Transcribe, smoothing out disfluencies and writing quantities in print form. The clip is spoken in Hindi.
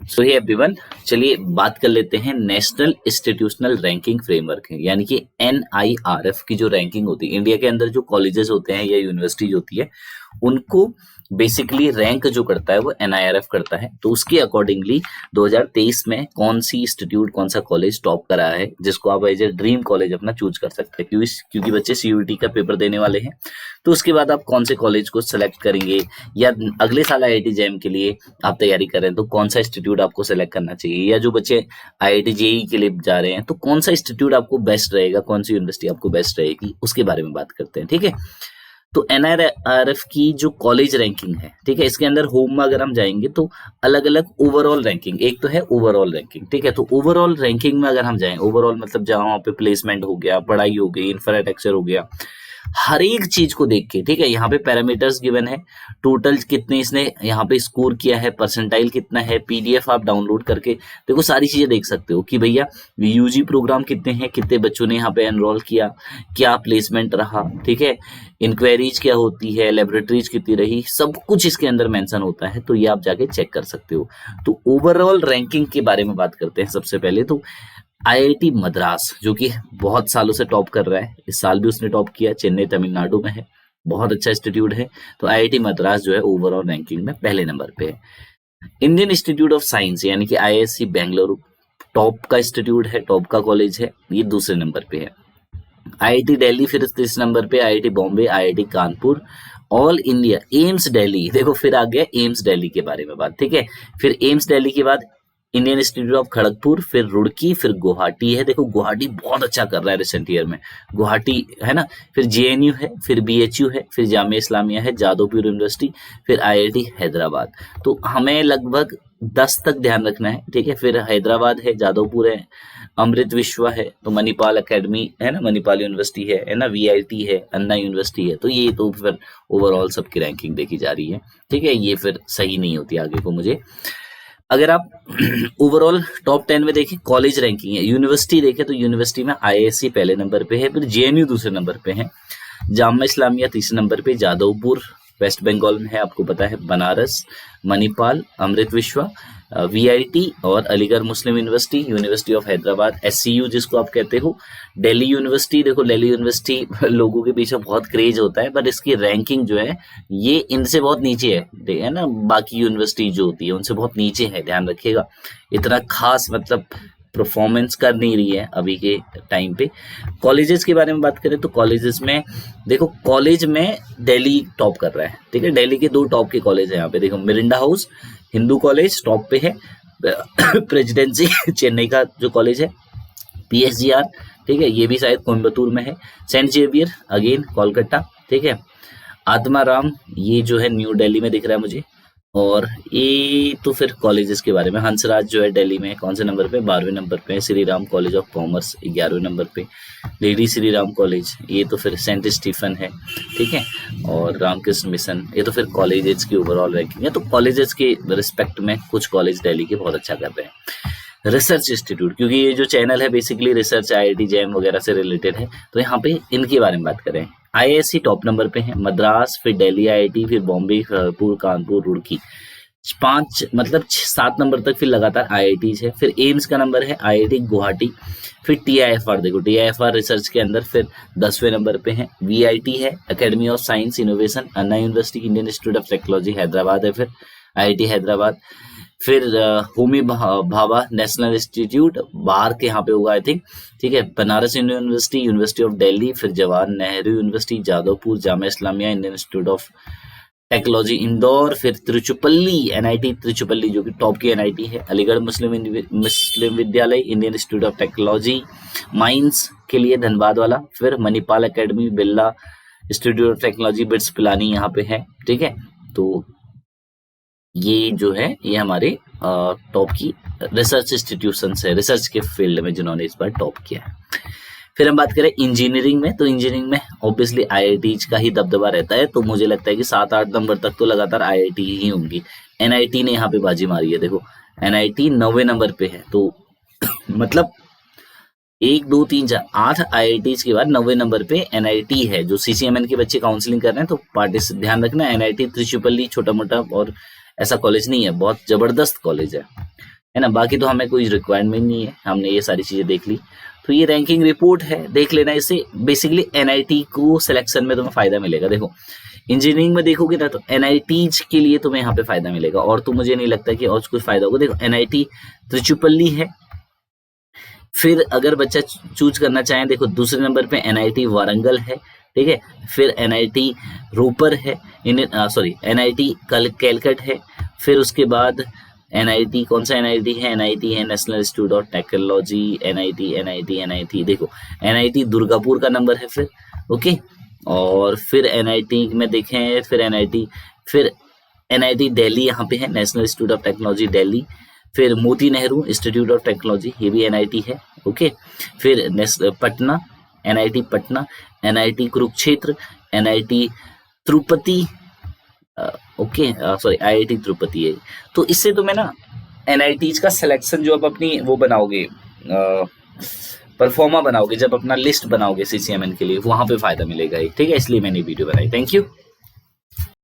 सो हे एवरीवन, चलिए बात कर लेते हैं नेशनल इंस्टीट्यूशनल रैंकिंग फ्रेमवर्क है, यानी कि NIRF की जो रैंकिंग होती है इंडिया के अंदर, जो कॉलेजेस होते हैं या यूनिवर्सिटीज होती है उनको बेसिकली रैंक जो करता है वो NIRF करता है। तो उसके अकॉर्डिंगली 2023 में कौन सी इंस्टीट्यूट, कौन सा कॉलेज टॉप करा है, जिसको आप एज ए ड्रीम कॉलेज अपना चूज कर सकते हैं, क्योंकि बच्चे CUET का पेपर देने वाले हैं। तो उसके बाद आप कौन से कॉलेज को सेलेक्ट करेंगे, या अगले साल IIT JAM के लिए आप तैयारी कर रहे हैं तो कौन सा इंस्टीट्यूट आपको सेलेक्ट करना चाहिए, या जो बच्चे IIT JEE के लिए जा रहे हैं तो कौन सा इंस्टीट्यूट आपको बेस्ट रहेगा, कौन सी यूनिवर्सिटी आपको बेस्ट रहेगी, उसके बारे में बात करते हैं। ठीक है, तो NIRF की जो कॉलेज रैंकिंग है, ठीक है, इसके अंदर होम में अगर हम जाएंगे तो अलग अलग ओवरऑल रैंकिंग, एक तो है ओवरऑल रैंकिंग। ठीक है, तो ओवरऑल रैंकिंग में अगर हम जाएं, ओवरऑल मतलब जहां पे प्लेसमेंट हो गया, पढ़ाई हो गई, इंफ्रास्ट्रक्चर हो गया, हर एक चीज को देख के, ठीक है, यहाँ पे पैरामीटर्स गिवन है, टोटल कितने इसने यहाँ पे स्कोर किया है, परसेंटाइल कितना है, PDF आप डाउनलोड करके देखो, सारी चीजें देख सकते हो कि भैया UG प्रोग्राम कितने हैं, कितने बच्चों ने यहाँ पे एनरोल किया, क्या प्लेसमेंट रहा, ठीक है, इंक्वायरीज क्या होती है, लेबोरेटरीज कितनी रही, सब कुछ इसके अंदर मेंशन होता है। तो ये आप जाके चेक कर सकते हो। तो ओवरऑल रैंकिंग के बारे में बात करते हैं। सबसे पहले तो IIT मद्रास, जो कि बहुत सालों से टॉप कर रहा है, इस साल भी उसने टॉप किया, चेन्नई तमिलनाडु में है, बहुत अच्छा इंस्टीट्यूट है। तो IIT मद्रास जो है ओवरऑल रैंकिंग में पहले नंबर पे है। इंडियन इंस्टीट्यूट ऑफ साइंस यानी कि IISc बेंगलुरु, टॉप का इंस्टीट्यूट है, टॉप का कॉलेज है, ये दूसरे नंबर पे है। IIT दिल्ली फिर तीसरे नंबर पे, IIT Bombay, IIT Kanpur, all India, AIIMS Delhi, देखो फिर आ गया एम्स दिल्ली के बारे में बात। ठीक है, फिर एम्स दिल्ली के बाद इंडियन इंस्टीट्यूट ऑफ खड़गपुर, फिर रुड़की, फिर गुवाहाटी है। देखो गुवाहाटी बहुत अच्छा कर रहा है रिसेंट ईयर में, गुवाहाटी है ना, फिर JNU है, फिर BHU है, फिर जामिया इस्लामिया है, जादवपुर यूनिवर्सिटी, फिर IIT हैदराबाद। तो हमें लगभग 10 तक ध्यान रखना है। ठीक है, फिर हैदराबाद है, जादवपुर है, अमृत विश्वा है, तो मणिपाल अकेडमी है ना, मणिपाल यूनिवर्सिटी है ना, VIT है, अन्ना यूनिवर्सिटी है। तो ये तो फिर ओवरऑल सबकी रैंकिंग देखी जा रही है। ठीक है, ये फिर सही नहीं होती आगे को। मुझे अगर आप ओवरऑल टॉप 10 में देखें, कॉलेज रैंकिंग है, यूनिवर्सिटी देखें तो यूनिवर्सिटी में IISc पहले नंबर पे है, फिर JNU दूसरे नंबर पे है, जामिया इस्लामिया तीसरे नंबर पे, जादवपुर वेस्ट बंगाल में है, आपको पता है, बनारस, मणिपाल, अमृत विश्वा, VIT और Aligarh Muslim university, university of Hyderabad, SCU जिसको आप कहते हो, दिल्ली यूनिवर्सिटी। देखो दिल्ली यूनिवर्सिटी लोगों के पीछे बहुत क्रेज होता है, बट इसकी रैंकिंग जो है ये इनसे बहुत नीचे है ना, बाकी यूनिवर्सिटी जो होती है उनसे बहुत नीचे है, ध्यान रखिएगा। इतना खास मतलब परफॉर्मेंस कर नहीं रही है अभी के टाइम पे। कॉलेजेस के बारे में बात करें तो कॉलेजेस में देखो, कॉलेज में दिल्ली टॉप कर रहा है। ठीक है, दिल्ली के 2 टॉप के कॉलेज है यहाँ पे। देखो Mirinda house Hindu college top पे है, प्रेसिडेंसी चेन्नई का जो कॉलेज है, PSGR, ठीक है, ये भी शायद कोयम्बतूर में है, सेंट जेवियर अगेन कोलकाता, ठीक है, आत्माराम ये जो है न्यू दिल्ली में दिख रहा है मुझे। और ये तो फिर कॉलेजेस के बारे में, हंसराज जो है दिल्ली में कौन से नंबर पे, 12वें नंबर पे, Shri Ram college of commerce 11वें नंबर पे, लेडी श्री राम कॉलेज, ये तो फिर सेंट स्टीफन है, ठीक है, और रामकृष्ण मिशन, ये तो फिर कॉलेजेस की ओवरऑल रैंकिंग है। तो कॉलेजेस के रिस्पेक्ट में कुछ कॉलेज दिल्ली के बहुत अच्छा कर रहे हैं। रिसर्च इंस्टीट्यूट, क्योंकि ये जो चैनल है बेसिकली रिसर्च IIT JAM वगैरह से रिलेटेड है, तो यहाँ पे इनके बारे में बात करें। IISc टॉप नंबर पे है, मद्रास, फिर दिल्ली IIT, फिर बॉम्बे, खड़गपुर, कानपुर, रुड़की, 7 नंबर तक फिर लगातार IITs है। फिर एम्स का नंबर है, IIT गुवाहाटी, फिर TIFR, देखो TIFR रिसर्च के अंदर फिर 10वें नंबर पे है, VIT है, academy of science innovation, Anna university, Indian institute of technology Hyderabad है, फिर IIT हैदराबाद, फिर होमी भाभा नेशनल इंस्टीट्यूट बाहर के यहाँ पे होगा आई थिंक, ठीक है, Banaras university, university of Delhi, फिर Jawahar Nehru university, Jadavpur, Jamia Islamia, Indian institute of technology Indore, फिर तिरुचिपल्ली NIT तिरुचिपल्ली जो कि टॉप की NIT है, अलीगढ़ मुस्लिम विद्यालय, Indian institute of technology mines के लिए धनबाद वाला, फिर Manipal academy, Birla institute of technology bits Pilani यहाँ पे है। ठीक है, तो ये जो है ये हमारे टॉप की रिसर्च इंस्टीट्यूशन है, रिसर्च के फील्ड में जिन्होंने इस बार टॉप किया है। फिर हम बात करें इंजीनियरिंग में, तो इंजीनियरिंग में ऑब्वियसली IITs का ही दबदबा रहता है, तो मुझे लगता है कि 7-8 नंबर तक तो लगातार IIT ही होंगी। NIT ने यहाँ पे बाजी मारी है, देखो NIT 9वें नंबर पे है, तो मतलब 1 2 3 4 8 IITs के बाद 9वें नंबर पे NIT है। जो CCMN के बच्चे काउंसलिंग कर रहे हैं तो पार्टी ध्यान रखना, NIT त्रिचुपल्ली छोटा मोटा और ऐसा कॉलेज नहीं है, बहुत जबरदस्त कॉलेज है। है ना। बाकी तो हमें कोई रिक्वायरमेंट नहीं है, हमने ये सारी चीजें देख ली। तो ये रैंकिंग रिपोर्ट है, देख लेना। इससे बेसिकली एनआईटी को सिलेक्शन में तुम्हें फायदा मिलेगा। देखो इंजीनियरिंग में देखोगे ना तो एनआईटीज के लिए तुम्हें यहाँ पे फायदा मिलेगा, और तो मुझे नहीं लगता कि और कुछ फायदा होगा। देखो एनआईटी त्रिचुपल्ली है, फिर अगर बच्चा चूज करना चाहे, देखो दूसरे नंबर पे एनआईटी वारंगल है, ठीक है। फिर एनआईटी रोपर है, सॉरी एनआईटी कैलकट है। फिर उसके बाद एनआईटी, कौन सा एनआईटी है, एनआईटी है national institute of technology, NIT देखो एनआईटी दुर्गापुर का नंबर है फिर, ओके। और फिर एनआईटी में देखें, फिर एनआईटी दिल्ली यहाँ पे है, national institute of technology Delhi. फिर मोती नेहरू इंस्टीट्यूट ऑफ टेक्नोलॉजी, ये भी एनआईटी है, ओके। फिर Patna, NIT Patna, NIT Kurukshetra, NIT Tirupati, okay sorry IIT Tirupati है। तो इससे तुम्हें ना एनआईटीज का सिलेक्शन जो अब अपनी वो बनाओगे, परफॉर्मा बनाओगे, जब अपना लिस्ट बनाओगे सीसीएमएन के लिए, वहां पे फायदा मिलेगा, ठीक है। इसलिए मैंने वीडियो बनाई। Thank you.